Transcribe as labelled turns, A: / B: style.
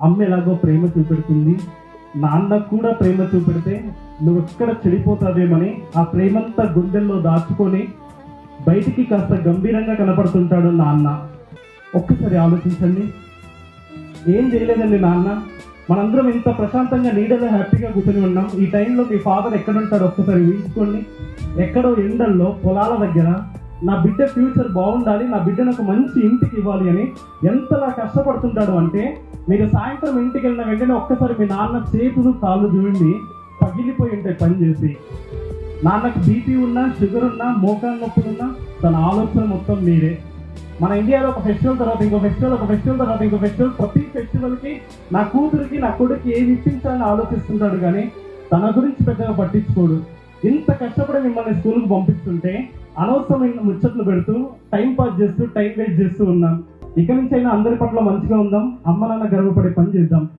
A: అమ్మ ఎలాగో ప్రేమ చూపెడుతుంది, నాన్న కూడా ప్రేమ చూపెడితే నువ్వు ఎక్కడ చెడిపోతావేమని ఆ ప్రేమంతా గుండెల్లో దాచుకొని బయటికి కాస్త గంభీరంగా కనపడుతుంటాడు నాన్న. ఒక్కసారి ఆలోచించండి, ఏం చేయలేదండి నాన్న, మనందరం ఇంత ప్రశాంతంగా నీడలో హ్యాపీగా కూర్చొని ఉన్నాం. ఈ టైంలో మీ ఫాదర్ ఎక్కడుంటాడు ఒక్కసారి ఊహించుకోండి. ఎక్కడో ఎండల్లో పొలాల దగ్గర నా బిడ్డ ఫ్యూచర్ బాగుండాలి, నా బిడ్డను ఒక మంచి ఇంటికి ఇవ్వాలి అని ఎంతలా కష్టపడుతుంటాడు అంటే, మీరు సాయంత్రం ఇంటికి వెళ్ళిన వెంటనే ఒక్కసారి మీ నాన్న చేతులు కాళ్ళు చూడండి, పగిలిపోయి ఉంటాయి పని చేసి. నాన్నకు బీపీ ఉన్నా, షుగర్ ఉన్నా, మోకాలు నొప్పులున్నా తన ఆలోచన మొత్తం మీరే. మన ఇండియాలో ఒక ఫెస్టివల్ తర్వాత ఇంకో ఫెస్టివల్, ఒక ఫెస్టివల్ తర్వాత ఇంకో ఫెస్టివల్, ప్రతి ఫెస్టివల్కి నా కూతురికి నా కొడుకు ఏమి ఇప్పించాలని ఆలోచిస్తుంటాడు, కానీ తన గురించి పెద్దగా పట్టించుకోడు. ఇంత కష్టపడి మిమ్మల్ని స్కూల్కి పంపిస్తుంటే అనవసరమైన ముచ్చట్లు పెడుతూ టైం పాస్ చేస్తూ టైం వేస్ట్ చేస్తూ ఉన్నాం. ఇక నుంచి అయినా అందరి పట్ల మంచిగా ఉందాం, అమ్మ నాన్న గర్వపడే పని చేద్దాం.